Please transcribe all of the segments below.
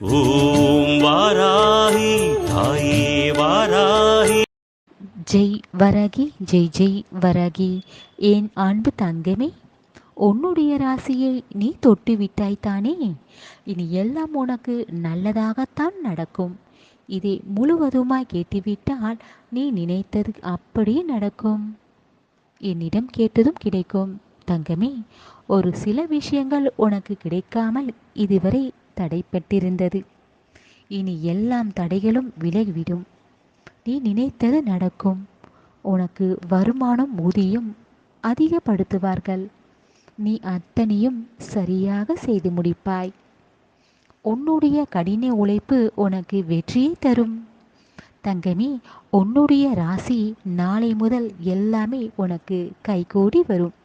ஓம் வாராகி தாயே வாராகி. ஜெய் வரகி, ஜெய் ஜெய் வரகி. என் அன்பு தங்கமே, உன்னுடைய ராசியை நீ தொட்டு விட்டாய்த்தானே. இனி எல்லாம் உனக்கு நல்லதாகத்தான் நடக்கும். இதை முழுவதுமாய் கேட்டுவிட்டால் நீ நினைத்தது அப்படியே நடக்கும். என்னிடம் கேட்டதும் கிடைக்கும். தங்கமே, ஒரு சில விஷயங்கள் உனக்கு கிடைக்காமல் இதுவரை தடைப்பட்டிருந்தது. இனி எல்லாம் தடைகளும் விலகிவிடும். நீ நினைத்தது நடக்கும். உனக்கு வருமானம் ஊதியம் அதிகப்படுத்துவார்கள். நீ அத்தனையும் சரியாக செய்து முடிப்பாய். உன்னுடைய கடின உழைப்பு உனக்கு வெற்றியை தரும். தங்கமே, உன்னுடைய ராசி நாளை முதல் எல்லாமே உனக்கு கைகூடி வரும்.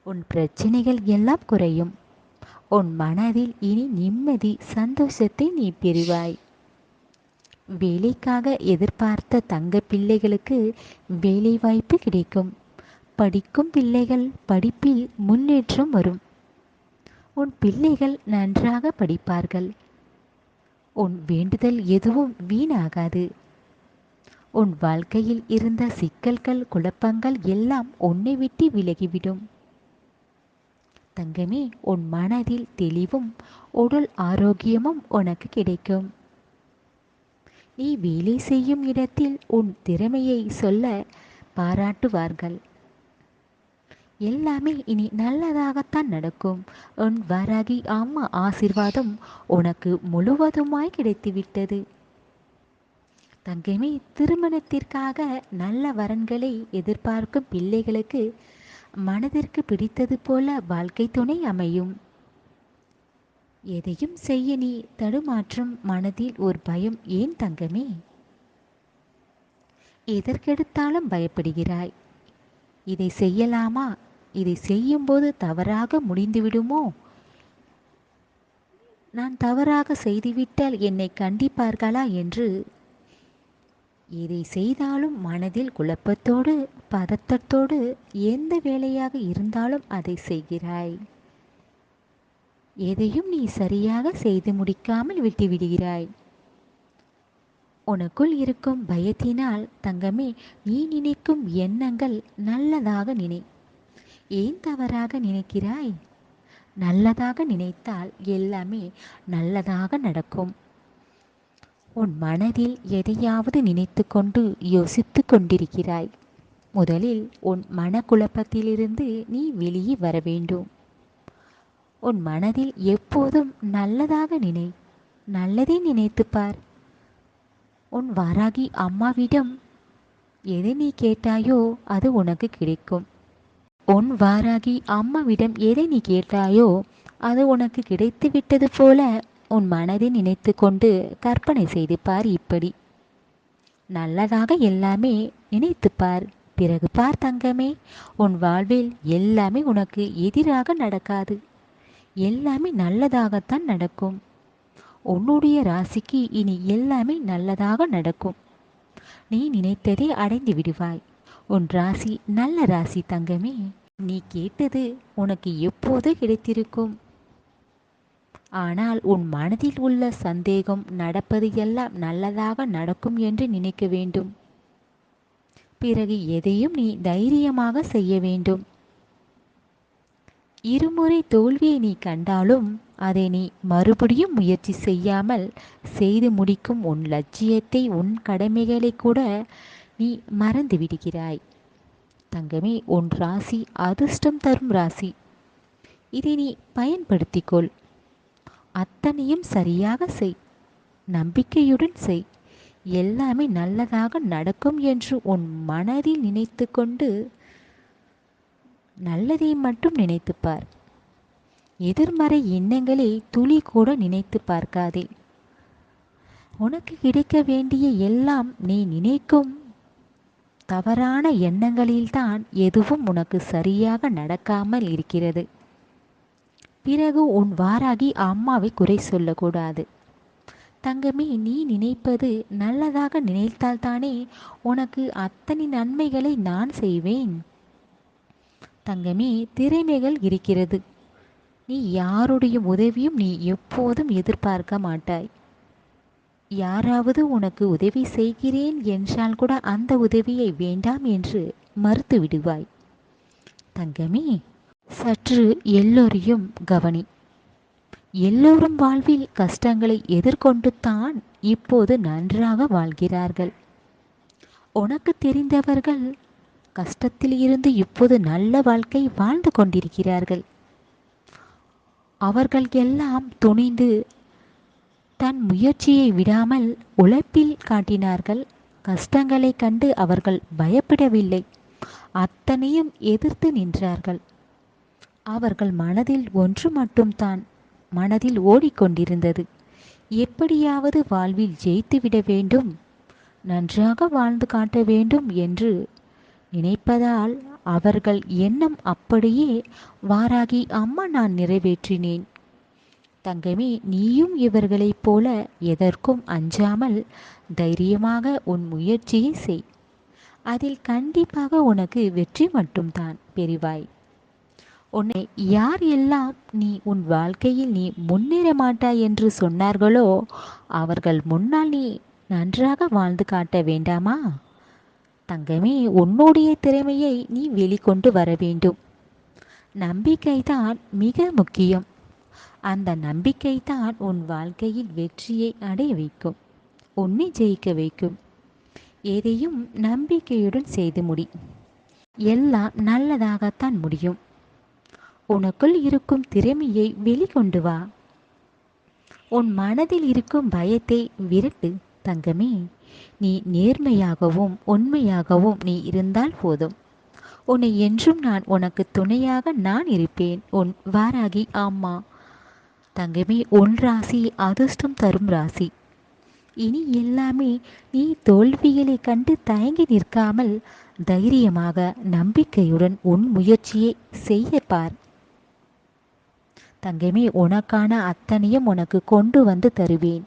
உன் பிரச்சனைகள் எல்லாம் குறையும். உன் மனதில் இனி நிம்மதி, சந்தோஷத்தை நீ பெறுவாய். வேலைக்காக எதிர்பார்த்த தங்க பிள்ளைகளுக்கு வேலை வாய்ப்பு கிடைக்கும். படிக்கும் பிள்ளைகள் படிப்பில் முன்னேற்றம் வரும். உன் பிள்ளைகள் நன்றாக படிப்பார்கள். உன் வேண்டுதல் எதுவும் வீணாகாது. உன் வாழ்க்கையில் இருந்த சிக்கல்கள், குழப்பங்கள் எல்லாம் உன்னை விட்டு விலகிவிடும். தங்கமே, உன் மனதில் தெளிவும் உடல் ஆரோக்கியமும் உனக்கு கிடைக்கும். நீ வேலை செய்யும் இடத்தில் உன் திறமையை சொல்ல பாராட்டுவார்கள். எல்லாமே இனி நல்லதாகத்தான் நடக்கும். உன் வராகி அம்மா ஆசீர்வாதம் உனக்கு முழுவதுமாய் கிடைத்துவிட்டது. தங்கமே, திருமணத்திற்காக நல்ல வரன்களை எதிர்பார்க்கும் பிள்ளைகளுக்கு மனதிற்கு பிடித்தது போல வாழ்க்கை துணை அமையும். எதையும் செய்ய நீ தடுமாற்றம், மனதில் ஒரு பயம். ஏன் தங்கமே? எதற்கெடுத்தாலும் பயப்படுகிறாய். இதை செய்யலாமா? இதை செய்யும்போது தவறாக முடிந்துவிடுமோ? நான் தவறாக செய்துவிட்டால் என்னை கண்டிப்பார்களா என்று எதை செய்தாலும் மனதில் குழப்பத்தோடு, பதட்டத்தோடு எந்த வேலையாக இருந்தாலும் அதை செய்கிறாய். எதையும் நீ சரியாக செய்து முடிக்காமல் விட்டுவிடுகிறாய். உனக்குள் இருக்கும் பயத்தினால் தங்கமே, நீ நினைக்கும் எண்ணங்கள் நல்லதாக நினை. ஏன் தவறாக நினைக்கிறாய்? நல்லதாக நினைத்தால் எல்லாமே நல்லதாக நடக்கும். உன் மனதில் எதையாவது நினைத்து கொண்டு யோசித்து கொண்டிருக்கிறாய். முதலில் உன் மனக்குழப்பத்திலிருந்து நீ வெளியே வர வேண்டும். உன் மனதில் எப்போதும் நல்லதாக நினை. நல்லதே நினைத்துப்பார். உன் வாராகி அம்மாவிடம் எதை நீ கேட்டாயோ அது உனக்கு கிடைக்கும். உன் வாராகி அம்மாவிடம் எதை நீ கேட்டாயோ அது உனக்கு கிடைத்து விட்டது போல உன் மனதை நினைத்து கொண்டு கற்பனை செய்து பார். இப்படி நல்லதாக எல்லாமே நினைத்து பார். பிறகு பார் தங்கமே, உன் வாழ்வில் எல்லாமே உனக்கு எதிராக நடக்காது. எல்லாமே நல்லதாகத்தான் நடக்கும். உன்னுடைய ராசிக்கு இனி எல்லாமே நல்லதாக நடக்கும். நீ நினைத்ததை அடைந்து விடுவாய். உன் ராசி நல்ல ராசி தங்கமே. நீ கேட்டது உனக்கு எப்போது கிடைத்திருக்கும். ஆனால் உன் மனதில் உள்ள சந்தேகம், நடப்பது எல்லாம் நல்லதாக நடக்கும் என்று நினைக்க வேண்டும். பிறகு எதையும் நீ தைரியமாக செய்ய வேண்டும். இருமுறை தோல்வியை நீ கண்டாலும் அதை நீ மறுபடியும் முயற்சி செய்யாமல் செய்து முடிக்கும் உன் லட்சியத்தை, உன் கடமைகளை கூட நீ மறந்து விடுகிறாய். தங்கமே, உன் ராசி அதிர்ஷ்டம் தரும் ராசி. இதை நீ பயன்படுத்திக்கொள். அத்தனையும் சரியாக செய். நம்பிக்கையுடன் செய். எல்லாமே நல்லதாக நடக்கும் என்று உன் மனதில் நினைத்து கொண்டு நல்லதை மட்டும் நினைத்துப்பார். எதிர்மறை எண்ணங்களை துளி கூட நினைத்து பார்க்காதே. உனக்கு கிடைக்க வேண்டிய எல்லாம் நீ நினைக்கும் தவறான எண்ணங்களில்தான் எதுவும் உனக்கு சரியாக நடக்காமல் இருக்கிறது. பிறகு உன் வாராகி அம்மாவை குறை சொல்லக்கூடாது. தங்கமே, நீ நினைப்பது நல்லதாக நினைத்தால்தானே உனக்கு அத்தனை நன்மைகளை நான் செய்வேன். தங்கமே, திறமைகள் இருக்கிறது. நீ யாருடைய உதவியும் நீ எப்போதும் எதிர்பார்க்க மாட்டாய். யாராவது உனக்கு உதவி செய்கிறேன் என்றால் கூட அந்த உதவியை வேண்டாம் என்று மறுத்து விடுவாய். தங்கமே, சற்று எல்லோரையும் கவனி. எல்லோரும் வாழ்வில் கஷ்டங்களை எதிர்கொண்டு தான் இப்போது நன்றாக வாழ்கிறார்கள். உனக்கு தெரிந்தவர்கள் கஷ்டத்தில் இருந்து இப்போது நல்ல வாழ்க்கை வாழ்ந்து கொண்டிருக்கிறார்கள். அவர்கள் எல்லாம் துணிந்து தன் முயற்சியை விடாமல் உழைப்பில் காட்டினார்கள். கஷ்டங்களை கண்டு அவர்கள் பயப்படவில்லை, அத்தனையும் எதிர்த்து நின்றார்கள். அவர்கள் மனதில் ஒன்று மட்டும்தான் மனதில் ஓடிக்கொண்டிருந்தது, எப்படியாவது வாழ்வில் ஜெயித்துவிட வேண்டும், நன்றாக வாழ்ந்து காட்ட வேண்டும் என்று நினைப்பதால் அவர்கள் எண்ணம் அப்படியே வாராகி அம்மா நான் நிறைவேற்றினேன். தங்கமே, நீயும் இவர்களைப் போல எதற்கும் அஞ்சாமல் தைரியமாக உன் முயற்சியை செய். அதில் கண்டிப்பாக உனக்கு வெற்றி மட்டும்தான் பெறுவாய். உன்னை யார் எல்லாம் நீ உன் வாழ்க்கையில் நீ முன்னேற மாட்டாய் என்று சொன்னார்களோ அவர்கள் முன்னால் நீ நன்றாக வாழ்ந்து காட்ட வேண்டாமா? தங்கமே, உன்னுடைய திறமையை நீ வெளிக்கொண்டு வர வேண்டும். நம்பிக்கைதான் மிக முக்கியம். அந்த நம்பிக்கைதான் உன் வாழ்க்கையில் வெற்றியை அடைய வைக்கும், உன்னை ஜெயிக்க வைக்கும். எதையும் நம்பிக்கையுடன் செய்து முடி. எல்லாம் நல்லதாகத்தான் முடியும். உனக்குள் இருக்கும் திறமையை வெளிக்கொண்டு வா. உன் மனதில் இருக்கும் பயத்தை விரட்டு. தங்கமே, நீ நேர்மையாகவும் உண்மையாகவும் நீ இருந்தால் போதும். உன்னை என்றும் நான் உனக்கு துணையாக நான் இருப்பேன், உன் வாராகி அம்மா. தங்கமே, உன் ராசி அதிர்ஷ்டம் தரும் ராசி. இனி எல்லாமே நீ தோல்விகளை கண்டு தயங்கி நிற்காமல் தைரியமாக நம்பிக்கையுடன் உன் முயற்சியை செய்ய பார். தங்கமே, உனக்கான அத்தனையும் உனக்கு கொண்டு வந்து தருவேன்.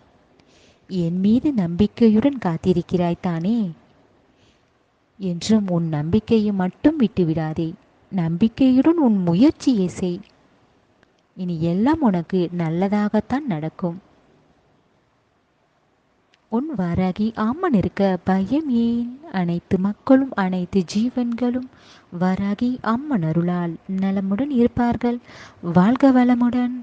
என் மீது நம்பிக்கையுடன் காத்திருக்கிறாய் தானே? என்றும் உன் நம்பிக்கையை மட்டும் விட்டுவிடாதே. நம்பிக்கையுடன் உன் முயற்சியை செய். இனி எல்லாம் உனக்கு நல்லதாகத்தான் நடக்கும். உன் வாராகி அம்மன் இருக்க பயம் ஏன்? அனைத்து மக்களும் அனைத்து ஜீவன்களும் வாராகி அம்மன் அருளால் நலமுடன் இருப்பார்கள். வாழ்க வளமுடன்.